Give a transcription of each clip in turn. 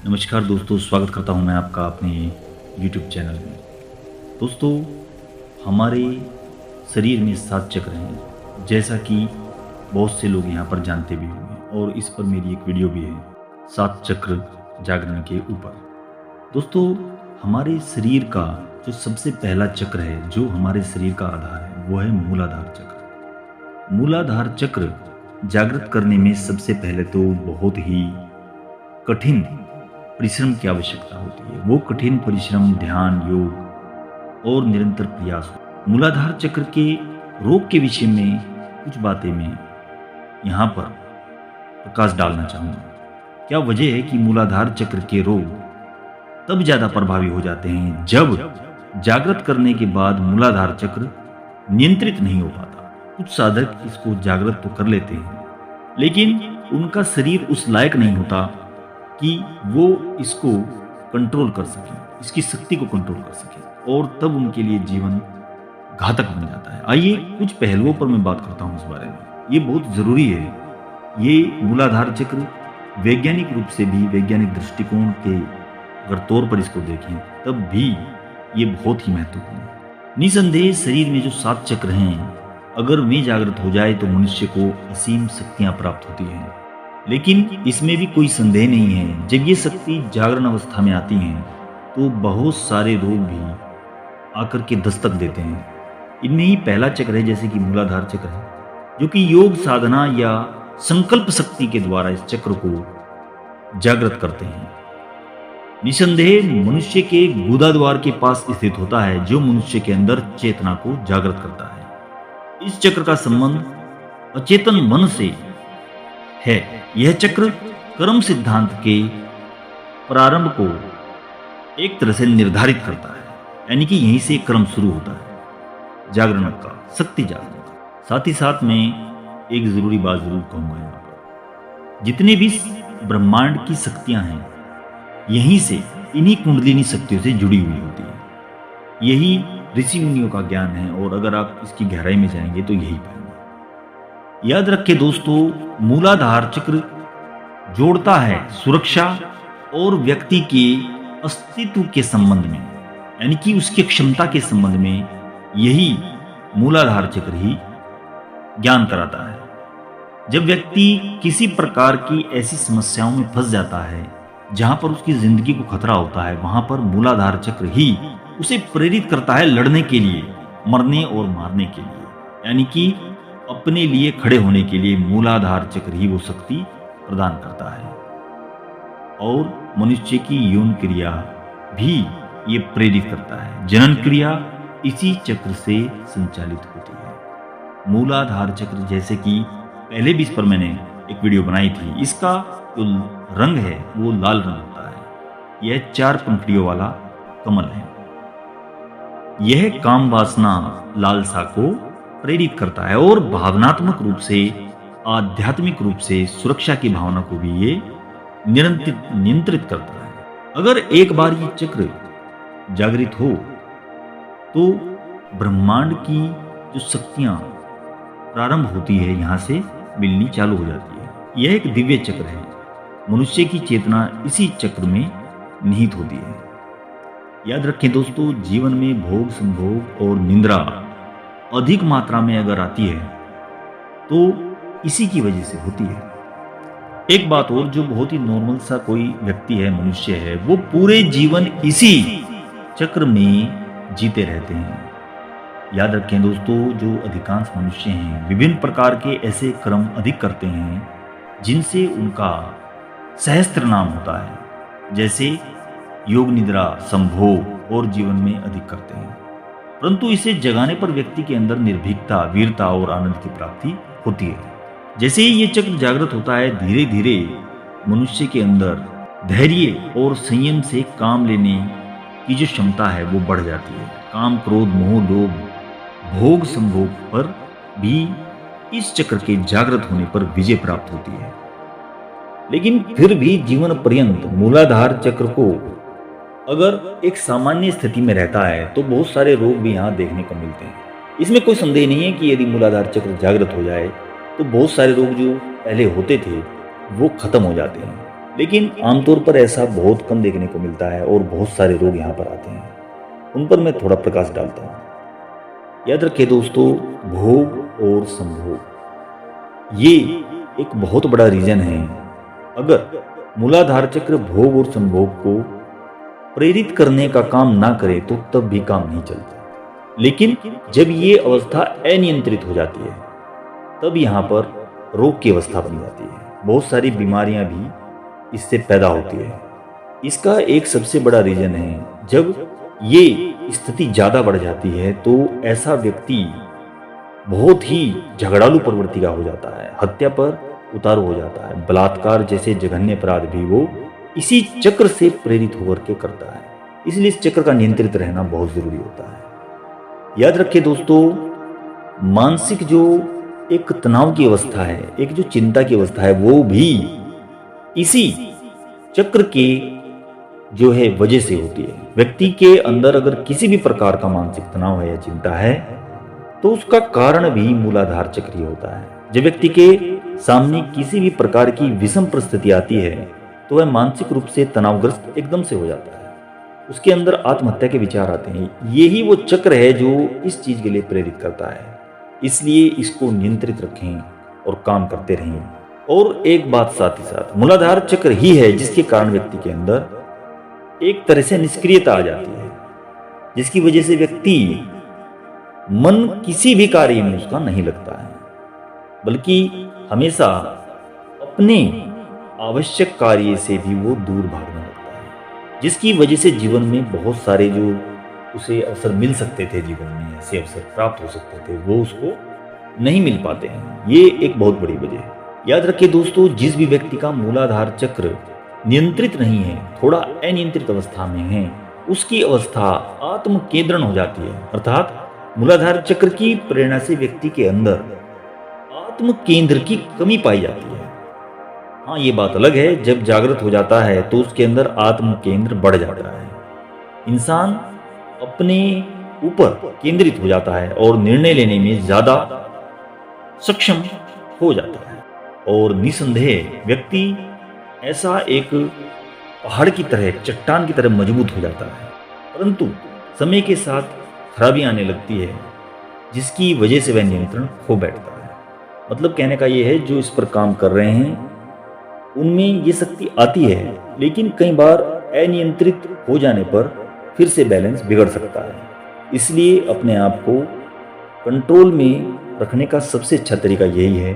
नमस्कार दोस्तों, स्वागत करता हूं मैं आपका अपने YouTube चैनल में। दोस्तों, हमारे शरीर में 7 चक्र हैं, जैसा कि बहुत से लोग यहाँ पर जानते भी होंगे और इस पर मेरी एक वीडियो भी है 7 चक्र जागरण के ऊपर। दोस्तों, हमारे शरीर का जो सबसे पहला चक्र है, जो हमारे शरीर का आधार है, वो है मूलाधार चक्र। मूलाधार चक्र जागृत करने में सबसे पहले तो बहुत ही कठिन परिश्रम की आवश्यकता होती है। वो कठिन परिश्रम ध्यान, योग और निरंतर प्रयास। मूलाधार चक्र के रोग के विषय में कुछ बातें मैं यहाँ पर प्रकाश डालना चाहूँगा। क्या वजह है कि मूलाधार चक्र के रोग तब ज़्यादा प्रभावी हो जाते हैं जब जागृत करने के बाद मूलाधार चक्र नियंत्रित नहीं हो पाता। कुछ साधक इसको जागृत तो कर लेते हैं, लेकिन उनका शरीर उस लायक नहीं होता कि वो इसको कंट्रोल कर सके, इसकी शक्ति को कंट्रोल कर सके, और तब उनके लिए जीवन घातक बन जाता है। आइए कुछ पहलुओं पर मैं बात करता हूँ इस बारे में। ये बहुत ज़रूरी है। ये मूलाधार चक्र वैज्ञानिक रूप से भी, वैज्ञानिक दृष्टिकोण के अगर तौर पर इसको देखें तब भी ये बहुत ही महत्वपूर्ण है। निसंदेह शरीर में जो 7 चक्र हैं, अगर वे जागृत हो जाए तो मनुष्य को असीम शक्तियाँ प्राप्त होती हैं। लेकिन इसमें भी कोई संदेह नहीं है, जब ये शक्ति जागरण अवस्था में आती हैं तो बहुत सारे रोग भी आकर के दस्तक देते हैं। इनमें ही पहला चक्र है, जैसे कि मूलाधार चक्र है, जो कि योग साधना या संकल्प शक्ति के द्वारा इस चक्र को जागृत करते हैं। निसंदेह मनुष्य के गुदाद्वार के पास स्थित होता है, जो मनुष्य के अंदर चेतना को जागृत करता है। इस चक्र का संबंध अचेतन मन से है। यह चक्र कर्म सिद्धांत के प्रारंभ को एक तरह से निर्धारित करता है, यानी कि यहीं से क्रम शुरू होता है जागरण का, शक्ति जागरण का। साथ ही साथ मैं एक जरूरी बात जरूर कहूंगा यहाँ पर, जितने भी ब्रह्मांड की शक्तियां हैं, यहीं से, इन्हीं कुंडलिनी शक्तियों से जुड़ी हुई होती है। यही ऋषि मुनियों का ज्ञान है, और अगर आप इसकी गहराई में जाएंगे तो यही पाएंगे। याद रखें दोस्तों, मूलाधार चक्र जोड़ता है सुरक्षा और व्यक्ति के अस्तित्व के संबंध में, यानी कि उसकी क्षमता के संबंध में यही मूलाधार चक्र ही ज्ञान कराता है। जब व्यक्ति किसी प्रकार की ऐसी समस्याओं में फंस जाता है जहां पर उसकी जिंदगी को खतरा होता है, वहां पर मूलाधार चक्र ही उसे प्रेरित करता है लड़ने के लिए, मरने और मारने के लिए, यानी कि अपने लिए खड़े होने के लिए मूलाधार चक्र ही वो शक्ति प्रदान करता है। और मनुष्य की यौन क्रिया भी ये प्रेरित करता है। जनन क्रिया इसी चक्र से संचालित होती है। मूलाधार चक्र, जैसे कि पहले भी इस पर मैंने एक वीडियो बनाई थी, इसका जो रंग है वो लाल रंग होता है। यह 4 पंखुड़ियों वाला कमल है। यह काम वासना लालसा को प्रेरित करता है और भावनात्मक रूप से, आध्यात्मिक रूप से सुरक्षा की भावना को भी ये नियंत्रित करता है। अगर एक बार ये चक्र जागृत हो तो ब्रह्मांड की जो शक्तियां प्रारंभ होती है, यहां से मिलनी चालू हो जाती है। यह एक दिव्य चक्र है। मनुष्य की चेतना इसी चक्र में निहित होती है। याद रखें दोस्तों, जीवन में भोग, संभोग और निंद्रा अधिक मात्रा में अगर आती है तो इसी की वजह से होती है। एक बात और, जो बहुत ही नॉर्मल सा कोई व्यक्ति है, मनुष्य है, वो पूरे जीवन इसी चक्र में जीते रहते हैं। याद रखें दोस्तों, जो अधिकांश मनुष्य हैं विभिन्न प्रकार के ऐसे कर्म अधिक करते हैं जिनसे उनका सहस्त्र नाम होता है, जैसे योग, निद्रा, संभोग और जीवन में अधिक करते हैं। परंतु इसे जगाने पर व्यक्ति के अंदर निर्भीकता, वीरता और आनंद की प्राप्ति होती है। जैसे ही ये चक्र जागृत होता है, धीरे धीरे मनुष्य के अंदर धैर्य और संयम से काम लेने की जो क्षमता है वो बढ़ जाती है। काम, क्रोध, मोह, लोभ, भोग, संभोग पर भी इस चक्र के जागृत होने पर विजय प्राप्त होती है। लेकिन फिर भी जीवन पर्यंत मूलाधार चक्र को अगर एक सामान्य स्थिति में रहता है तो बहुत सारे रोग भी यहाँ देखने को मिलते हैं। इसमें कोई संदेह नहीं है कि यदि मूलाधार चक्र जागृत हो जाए तो बहुत सारे रोग जो पहले होते थे वो खत्म हो जाते हैं। लेकिन आमतौर पर ऐसा बहुत कम देखने को मिलता है और बहुत सारे लोग यहाँ पर आते हैं। उन पर मैं थोड़ा प्रकाश डालता हूँ। याद रखिए दोस्तों, भोग और संभोग ये एक बहुत बड़ा रीजन है। अगर मूलाधार चक्र भोग और संभोग को प्रेरित करने का काम ना करे तो तब भी काम नहीं चलता। लेकिन जब ये अवस्था अनियंत्रित हो जाती है तब यहाँ पर रोग की अवस्था बन जाती है। बहुत सारी बीमारियां भी इससे पैदा होती है। इसका एक सबसे बड़ा रीजन है, जब ये स्थिति ज़्यादा बढ़ जाती है तो ऐसा व्यक्ति बहुत ही झगड़ालू प्रवृत्ति का हो जाता है, हत्या पर उतारू हो जाता है। बलात्कार जैसे जघन्य अपराध भी वो इसी चक्र से प्रेरित होकर के करता है। इसलिए इस चक्र का नियंत्रित रहना बहुत जरूरी होता है। याद रखिए दोस्तों, मानसिक जो एक तनाव की अवस्था है, एक जो चिंता की अवस्था है, वो भी इसी चक्र के जो है वजह से होती है। व्यक्ति के अंदर अगर किसी भी प्रकार का मानसिक तनाव है या चिंता है तो उसका कारण भी मूलाधार चक्र ही होता है। जब व्यक्ति के सामने किसी भी प्रकार की विषम परिस्थिति आती है तो वह मानसिक रूप से तनावग्रस्त एकदम से हो जाता है। उसके अंदर आत्महत्या के विचार आते हैं। यही वो चक्र है जो इस चीज के लिए प्रेरित करता है। इसलिए इसको नियंत्रित रखें और काम करते रहें। और एक बात साथ ही साथ, मूलाधार चक्र ही है जिसके कारण व्यक्ति के अंदर एक तरह से निष्क्रियता आ जाती है, जिसकी वजह से व्यक्ति मन किसी भी कार्य में उसका नहीं लगता है, बल्कि हमेशा अपने आवश्यक कार्य से भी वो दूर भागने लगता है, जिसकी वजह से जीवन में बहुत सारे जो उसे अवसर मिल सकते थे, जीवन में ऐसे अवसर प्राप्त हो सकते थे, वो उसको नहीं मिल पाते हैं। ये एक बहुत बड़ी वजह है। याद रखिए दोस्तों, जिस भी व्यक्ति का मूलाधार चक्र नियंत्रित नहीं है, थोड़ा अनियंत्रित अवस्था में है, उसकी अवस्था आत्म केंद्रण हो जाती है। अर्थात मूलाधार चक्र की प्रेरणा से व्यक्ति के अंदर आत्म केंद्र की कमी पाई जाती है। हाँ, ये बात अलग है, जब जागृत हो जाता है तो उसके अंदर आत्म केंद्र बढ़ जाता है। इंसान अपने ऊपर केंद्रित हो जाता है और निर्णय लेने में ज्यादा सक्षम हो जाता है। और निसंदेह व्यक्ति ऐसा एक पहाड़ की तरह, चट्टान की तरह मजबूत हो जाता है। परंतु समय के साथ खराबी आने लगती है, जिसकी वजह से वह नियंत्रण खो बैठता है। मतलब कहने का यह है, जो इस पर काम कर रहे हैं उनमें ये शक्ति आती है, लेकिन कई बार अनियंत्रित हो जाने पर फिर से बैलेंस बिगड़ सकता है। इसलिए अपने आप को कंट्रोल में रखने का सबसे अच्छा तरीका यही है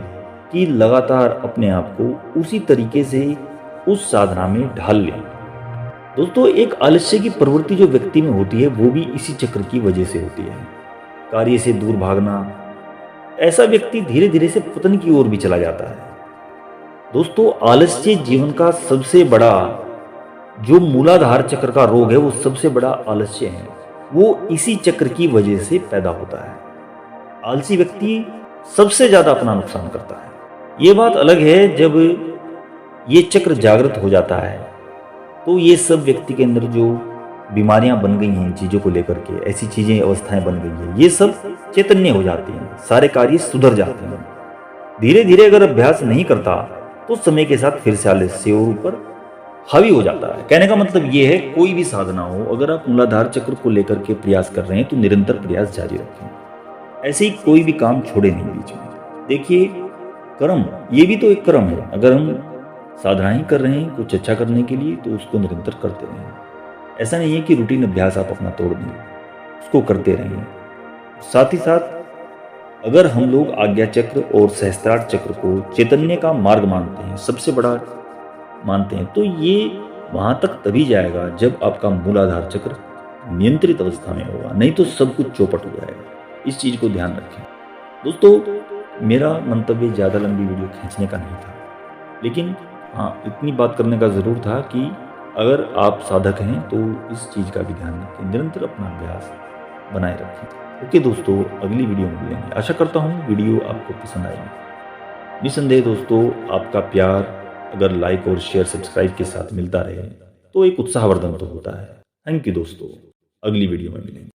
कि लगातार अपने आप को उसी तरीके से उस साधना में ढाल लें। दोस्तों, एक आलस्य की प्रवृत्ति जो व्यक्ति में होती है वो भी इसी चक्र की वजह से होती है। कार्य से दूर भागना, ऐसा व्यक्ति धीरे धीरे से पतन की ओर भी चला जाता है। दोस्तों, आलस्य जीवन का सबसे बड़ा जो मूलाधार चक्र का रोग है, वो सबसे बड़ा आलस्य है। वो इसी चक्र की वजह से पैदा होता है। आलसी व्यक्ति सबसे ज्यादा अपना नुकसान करता है। ये बात अलग है, जब ये चक्र जागृत हो जाता है तो ये सब व्यक्ति के अंदर जो बीमारियां बन गई हैं चीजों को लेकर के, ऐसी चीजें, अवस्थाएं बन गई हैं, ये सब चैतन्य हो जाती हैं, सारे कार्य सुधर जाते हैं। धीरे धीरे अगर अभ्यास नहीं करता तो समय के साथ फिर से आलस्य और ऊपर हावी हो जाता है। कहने का मतलब ये है, कोई भी साधना हो, अगर आप मूलाधार चक्र को लेकर के प्रयास कर रहे हैं तो निरंतर प्रयास जारी रखें। ऐसे ही कोई भी काम छोड़े नहीं बीच में। देखिए, कर्म ये भी तो एक कर्म है। अगर हम साधनाएं कर रहे हैं कुछ अच्छा करने के लिए तो उसको निरंतर करते रहें। ऐसा नहीं है कि रूटीन अभ्यास आप अपना तोड़ दें, उसको करते रहें। साथ ही साथ अगर हम लोग आज्ञा चक्र और सहस्त्रार चक्र को चैतन्य का मार्ग मानते हैं, सबसे बड़ा मानते हैं, तो ये वहां तक तभी जाएगा जब आपका मूलाधार चक्र नियंत्रित अवस्था में होगा, नहीं तो सब कुछ चौपट हो जाएगा। इस चीज को ध्यान रखें। दोस्तों, मेरा मंतव्य ज़्यादा लंबी वीडियो खींचने का नहीं था, लेकिन हाँ, इतनी बात करने का ज़रूर था कि अगर आप साधक हैं तो इस चीज़ का भी ध्यान रखें, निरंतर अपना अभ्यास बनाए रखें। ओके दोस्तों, अगली वीडियो में मिलेंगे। आशा करता हूँ वीडियो आपको पसंद आएगी। निसंदेह दोस्तों, आपका प्यार अगर लाइक और शेयर सब्सक्राइब के साथ मिलता रहे तो एक उत्साहवर्धन तो होता है। थैंक यू दोस्तों, अगली वीडियो में मिलेंगे।